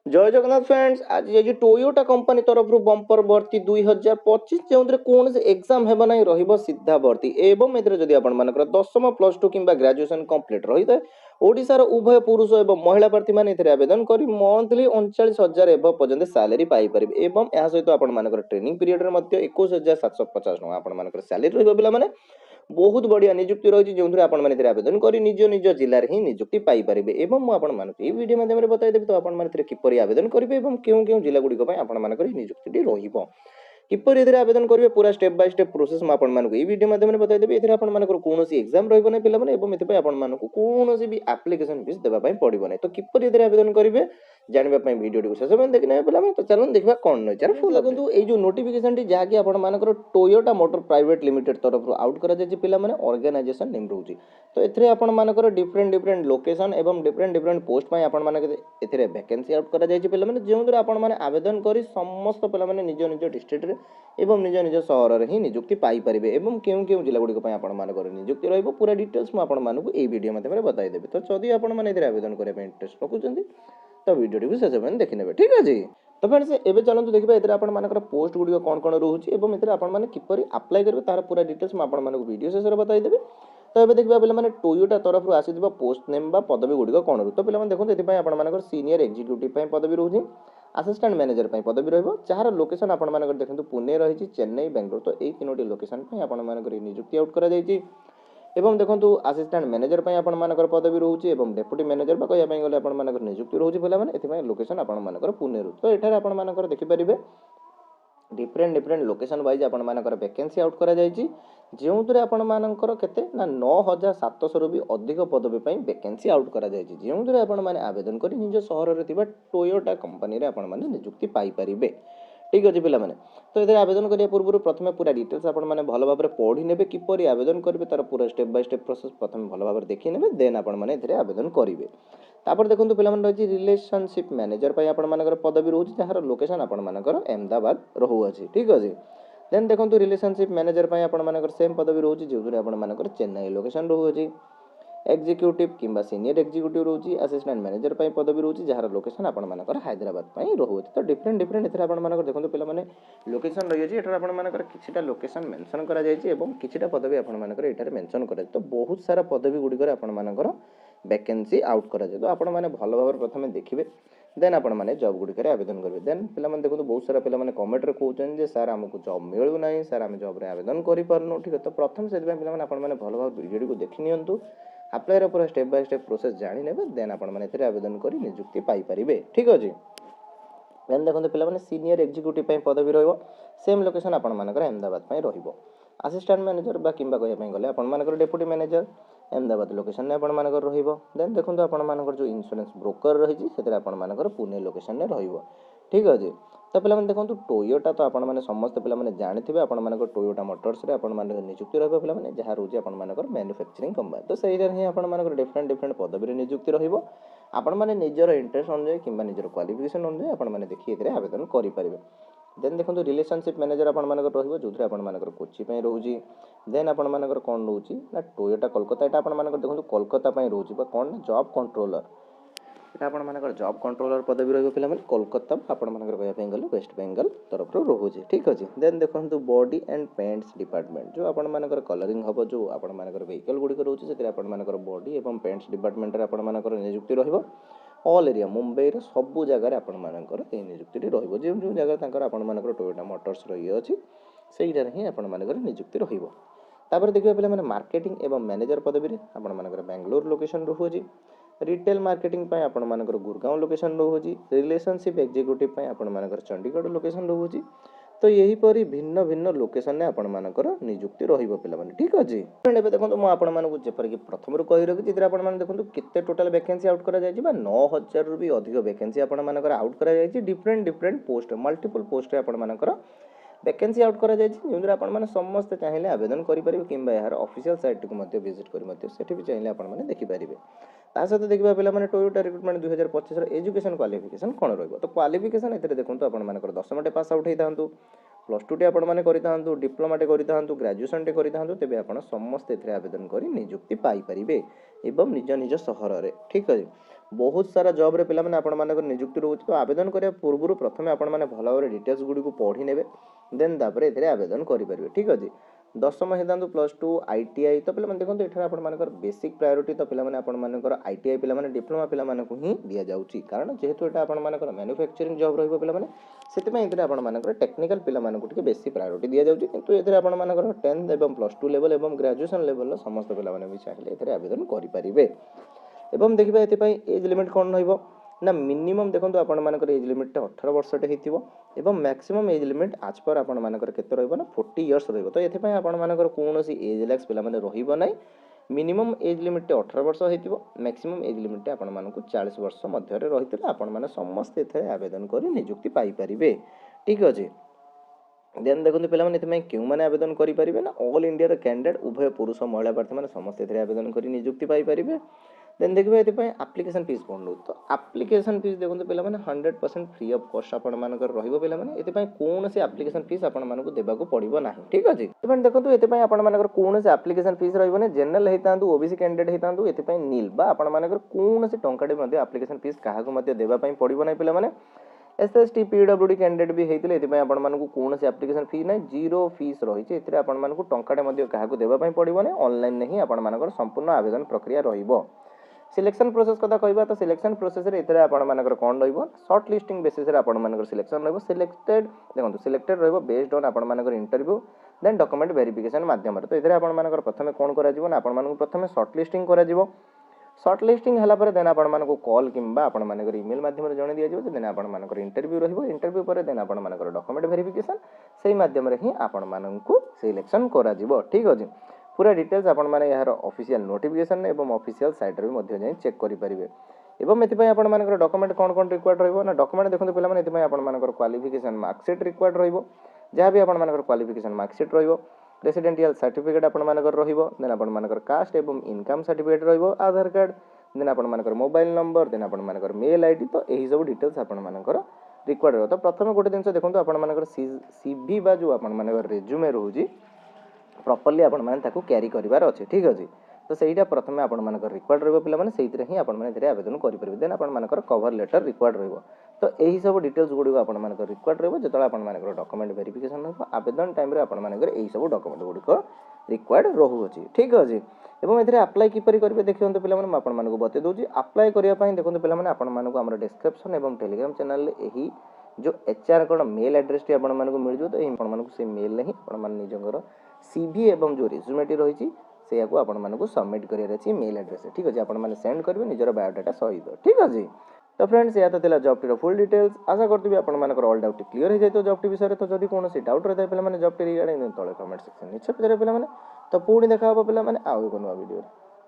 जय जगन्नाथ फ्रेंड्स आज ये टोयोटा कंपनी तरफ बंपर भर्ती 2025 जो कौन से एग्जाम हेबा नहीं रहिबो सीधा भर्ती एवं एथरे जदि आपण मानकर 10th प्लस 2 किंबा ग्रेजुएशन कंप्लीट रही है ओडिशार उभय पुरुष एवं महिला प्रार्थी माने एथरे आवेदन करी मंथली 39,000 एवं पर्यंत सैलरी पाई परिबे एवं या सहित आपण मानकर ट्रेनिंग पीरियड रे मध्ये 21,750 टका आपण मानकर सैलरी रहिबो पिला माने बहुत बढ़िया निजुक्ति रही जो आपने आवेदन कर निज निज जिले ही निजुक्ति पाइपर एवं मुझे वीडियो माध्यम बताइदेवी तो आपने किपर आवेदन करेंगे और क्यों क्यों जिला गुड़िक आपर निजुक्ति रही किपर ए आवेदन करेंगे पूरा स्टेप बाय स्टेप प्रोसेस मुझे वीडियो माध्यम बताइदेवी ये कौन एग्जाम रही पे आपको कौन भी आप्लिकेसन फीस देवाई पड़ो ना तो किपर ए आवेदन करेंगे जानवाई भिडियो शेष में देखने पे तो चलो देखा कौन नई फुल देखो ये जो नोटिफिकेशन जहाँकि आपर टोयोटा मोटर प्राइवेट लिमिटेड तरफ आउट कर पाने ऑर्गेनाइजेशन नेम रोचे तो एथे आपर डिफरेंट डिफरेंट लोकेशन एवं डिफरेंट डिफरेंट पोस्ट पर आपरे वैकेंसी आउट कर पाने जो आपने आवेदन कर समस्त पे निज निज डिस्ट्रिक्ट एवं निज निज सहर में ही निजुक्ति पाइपर एवं क्यों क्यों जिला गुड़िक आपर निजुक्ति रही पूरा डिटेल्स मुझे वीडियो माध्यम बताइदेवी तो जदि आपने आवेदन करने इंटरेस्ट रखुच्च तो वीडियो को शेष में देखने ठीक अच्छे तो फ्रेंड्स एबे चलतु देखा ये आपर पोस्ट गुड़िक कौन कौन रोचे आपने किपर आप्लाय करेंगे तार पूरा डिटेल्स मुझे वीडियो शेष में बताइदेवी तो ये देखा पे टोयोटा तरफ आसी पोस्ट नेम पदवी गुड़िक कौन रू तो पे देखो ये आपर सीनियर एक्जिक्यूटिव पदवी रोचे असिस्टेंट मैनेजर पदवी रहा लोकेशन आपर देखो पुणे रही चेन्नई बेंगलोर तो यही तीनोटी लोकेशन आपर निजुक्ति आउट कर एवं देखो असिस्टेंट मैनेजर आपर पदवी रोचे एवं डेप्यूटी मैनेजर कहवाई गले आपर निजुक्ति रोचे पे लोकेशन आपर पुणे रू तो ये आपर देखिपारे डिफरेंट डिफरेंट लोकेशन वाइज आपर वैकेंसी आउट कर जो आपर के 9,700 भी अधिक पदवी वैकेंसी आउट कर जो आपने आवेदन कर निज सहर में टोयोटा कंपनी आपने निजुक्ति पाइपर ठीक अच्छे पे तो ये आवेदन करने पूर्व प्रथम पूरा डिटेल्स आपने भल भाव पढ़ी ने किपर आवेदन करेंगे तार पूरा स्टेप बाय स्टेप प्रोसेस प्रथम भल भाव देखी ने देन आपने आवेदन करेंगे तापर देखो पे रही रिलेशनशिप मैनेजर आपर पदवी रोचे जार लोकेशन आपर अहमदाबाद रोचे ठीक अच्छे देन देखो रिलेशनशिप मैनेजर आपर सेम पदवी रोचे जो आपर चेन्नई लोकेशन रोचे एक्जिक्यूटिव किंबा सीनियर एक्जिक्यूटिव रोचे असिस्टेंट मैनेजर पदवी रोचे जार लोकेशन आपर हैदराबाद रोचे तो डिफरेंट डिफरेंट इधर आपर देखो पे लोकेशन रही है ये आपर किसी लोकेशन मेंशन कर किसी पदवी आपर मेंशन कर तो बहुत सारा पदवी गुड़िक आपर वैकेंसी आउट कर तो आपण मैंने भल भाव प्रथम देखिए देन आपण मैंने जॉब गुड़िक आवेदन करेंगे देन पे देखो बहुत सारा पे कमेंट कहते सर आमको जॉब मिलूना सर आम जॉब आवेदन करूँ ठीक है तो प्रथम से भल भाव वीडियो को देखी नियंतु अप्लाई पूरा स्टेप बाय स्टेप प्रोसेस जानी ने देन आपने आवेदन कर निजुक्ति पाइपर ठीक अच्छे देन देखो पे सीनियर एक्जिक्यूटिव पदवी सेम लोकेशन आपर अहमदाबाद रही असिस्टेंट मैनेजर कि गले आपर डेप्यूटी मैनेजर अहमदाबाद लोकेशन में आपर देन देखो आपर जो इंश्योरेंस ब्रोकर रही आपर पुणे लोकेशन में रही ठीक अच्छे तो पे देखो टोयोटा तो आपने समस्त पे जानते आपर टोयोटा मोटर्स निजुक्ति रही पे जहाँ रोचे आपर मैन्युफैक्चरिंग कंपनी तो सही ही आपर डिफरेंट डिफरेंट पदवी निजुक्ति रही आपण मैंने निजर इंटरेस्ट अनुजाई कि निजर क्वालिफिकेशन अनुजाई आपने देखिए आवेदन करेंगे देन देखो रिलेशनशिप मैनेजर आपर जो आपर कोची रोचे देन आपर कौन रोचे ना टोयोटा कोलकाता यहाँ आपर देखो कोलकाता रोचे कौन जॉब कंट्रोलर यहाँ आपर जॉब कंट्रोलर पदवी रही पे कोलकाता आपंकर गले वेस्ट बेंगल तरफ रोचे ठीक अच्छे देन देखो बॉडी एंड पेंट्स डिपार्टमेंट जो आपर कलरिंग हम जो आपर व्हीकल गुड़िक रोचे से आपर बॉडी और पेंट्स डिपार्टमेंट आपर निजुक्ति रही ऑल एरिया मुंबई सबू जगार आपर निजुक्ति रही जो जो जगह आपर टोयोटा मोटर्स रही अच्छी से ही आपर निजुक्ति रही देखिए पे मार्केटिंग एवं मैनेजर पदवी आपर बेंगलोर लोकेशन रोचे रिटेल मार्केटिंग आपर गुरगांव लोकेशन रोचे रिलेशनशिप एक्जिक्यूटिव आपर चंडीगढ़ लोकेशन रोचे तो यही परी भिन्न भिन्न लोकेशन में आपर निजुक्ति पे ठीक अच्छे फ्रेंड देखो मुझे जपरिक प्रथम कही रखी देखो केते टोटाल वैकेंसी आउट कर 9,000 भी अधिक वैकेंसी आपर आउट कर different different post multiple post आपर वैकेंसी आउट कर जो समस्त चाहिए आवेदन करेंगे कि यार ऑफिशियल साइट को विजिट कर भी चाहिए आपने देखिपारे ता सहित देखा पे टोयोटा रिक्रुटमेंट 2025 एजुकेशन क्वालिफिकेशन कौन रही तो क्वालिफिकेशन ये देखो आपर 10टे पास आउट होता प्लस 2 आपने डिप्लोमाटे करूँ ग्राजुएसन करूँ तेज आप समस्त आवेदन कर निजुक्ति पाइपर एवं निज निज सहर में ठीक अच्छे बहुत सारा जॉब रे पिला माने आपण मानकर नियुक्ति रहउछि तो आवेदन करिया पूर्व प्रथमे आपण माने भल भाव डिटेल्स गुडी को पढ़ी नेबे देन तापर एथिरे आवेदन करि परिबे ठीक अछि दशम हेतांतु +2 आईटीआई तो पिला माने देखंतु एठार आपण मानकर बेसिक प्रायोरिटी तो पिला माने आपण मानकर आईटीआई पिला माने डिप्लोमा पिला माने को ही दिया जाउछि कारण जेहेतु एटा आपण मानकर मैन्युफैक्चरिंग जॉब रहइबो पिला माने सेति में एथिरे आपण मानकर टेक्निकल पिला माने को ଟିକେ बेसी प्रायोरिटी दिया जाउछि किंतु एथिरे आपण मानकर 10th एवं +2 लेवल एवं ग्रेजुएशन लेवल समस्त पिला माने भी चाहिले एथिरे आवेदन करि परिबे एवं देखिबा एति पई एज लिमिट कोन रहइबो ना मिनिमम देखंतु आपण मानकर एज लिमिट 18 वर्षटे हेतिबो एवं मैक्सिमम एज लिमिट आज पर आपण मानकर केते रहइबो ना 40 इयर्स रहइबो तो एथि पई आपण मानकर कोनोसी एज रिलैक्स पिला माने रहिबो नै मिनिमम एज लिमिट 18 वर्ष हेतिबो मैक्सिमम एज लिमिट आपण मानकु 40 वर्ष मध्य रे रहितले आपण माने समस्त एथे आवेदन करि नियुक्ति पाई परिबे ठीक अछि देन देखो पिला माने एथि क्यों माने आवेदन करि परिबे ना ऑल इंडिया रे कैंडिडेट उभय पुरुष और महिला प्रार्थी माने समस्त एथे आवेदन करि नियुक्ति पाई परिबे देन देखिबे एथि पई एप्लीकेशन फीस कोन लो तो एप्लीकेशन फीस देखो पिला माने 100% फ्री ऑफ कॉस्ट आपण मानकर रहिबो पिला माने एथि पई कोन से एप्लीकेशन फीस आपण मानकु देबा को पड़िबो नाही ठीक अछि एबन देखंतु एथि पई आपण मानकर कोन से एप्लीकेशन फीस रहिबो ने जनरल हेतांतु ओबीसी कैंडिडेट हेतांतु एथि पई नील बा आपण मानकर कोन से टंकाडे मध्ये एप्लीकेशन फीस काहा को मध्ये देबा पई पड़िबो नाही पिला माने एसएसटी पीडब्ल्यूडी कैंडिडेट भी हेतिले एथि पई आपण मानकु कोन से एप्लीकेशन फी नै जीरो फीस रही छै एथिरे आपण मानकु टंकाडे मध्ये काहा को देबा पई पड़िबो नै ऑनलाइन नै ही आपण मानकर संपूर्ण आवेदन प्रक्रिया रहिबो सिलेक्शन प्रोसेस कथा कहबा तो सिलेक्शन प्रोसेस रे एथरे आपण मानकर कोन रहइबो शॉर्ट लिस्टिंग बेसिस रे आपण मानकर सिलेक्शन रहइबो सिलेक्टेड देखंतु सिलेक्टेड रहइबो बेस्ड ऑन आपण मानकर इंटरव्यू देन डॉक्यूमेंट वेरिफिकेशन माध्यम रे तो एथरे आपण मानकर प्रथमे कोन करा जिवो ना आपण मानकर प्रथमे शॉर्ट लिस्टिंग करा जिवो शॉर्ट लिस्टिंग हला पर देन आपण मानकर कॉल किंबा आपण मानकर ईमेल माध्यम रे जणे दिया जिवो देन आपण मानकर इंटरव्यू रहइबो इंटरव्यू पर देन आपण मानकर डॉक्यूमेंट वेरिफिकेशन सेही माध्यम रे ही आपण मानकु सिलेक्शन करा जिवो ठीक अछि पूरा डिटेल्स आपण माने यार ऑफिशियल नोटिफिकेशन एवं ऑफिशियल साइट रे मध्य जाई चेक करि परिबे एवं एति पई आपण मानकर डॉक्यूमेंट कोन रिक्वायर्ड रहइबो ना डॉक्यूमेंट देखंतु पिला माने एति पई आपण मानकर क्वालिफिकेशन मार्कशीट रिक्वायर्ड रहइबो जहा भी आपण मानकर क्वालिफिकेशन मार्कशीट रहइबो रेसिडेंशियल सर्टिफिकेट आपण मानकर रहिबो देन आपण मानकर कास्ट एवं इनकम सर्टिफिकेट रहइबो आधार कार्ड देन आपण मानकर मोबाइल नंबर देन आपण मानकर मेल आईडी तो एही सब डिटेल्स आपण मानकर रिक्वायर्ड रहतो प्रथम गोटे दिन देखंतु आपण मानकर सीवी बा जो आपण मानकर रिज्यूमे रहउजी प्रॉपर्ली आपण माने ताकू कैरी करिवार अछि ठीक अछि तो सेहीटा प्रथमे आपण मानकर रिक्वायर्ड रहबो पिला माने सेहितरे ही आपण माने एथिरे आवेदन करि परिबे देन आपण मानकर कवर लेटर रिक्वायर्ड रहबो तो एही सब डिटेल्स गुडी आपण मानकर रिक्वायर्ड रहबो जेतला आपण मानकर डॉक्यूमेंट वेरिफिकेशन रहबो आवेदन टाइम रे आपण मानकर एही सब डॉक्यूमेंट गुडी को रिक्वायर्ड रहू अछि ठीक अछि एवं एथिरे अप्लाई किपरि करबे देखियंतु पिला माने आपण मानको बते दोजी अप्लाई करिया पई देखंतु पिला माने आपण मानको हमर डिस्क्रिप्शन एवं टेलीग्राम चैनल रे एही जो एचआर कोन मेल एड्रेस टी आपण मानको मिल जो तो एही आपण मानको से मेल नहीं आपण मान निजंगर सीवी एवं जो रिज्यूमेटी रही से को आपण मानको सबमिट करियर अछि मेल एड्रेस ठीक अछि आपण माने सेंड करबे निजर बायोडाटा सहित ठीक अछि तो फ्रेंड्स या तो तेला जॉब टी रो फुल डिटेल्स आशा करथि आपण मानकर ऑल डाउट क्लियर हो जाय तो जॉब टी विषय तो जदी कोनोसी डाउट रहता पिला माने जॉब टी रिगार्डिंग तळे कमेंट सेक्शन निचे पजरे पिला माने तो पूर्ण देखा हो पिला माने आउ कोनो वीडियो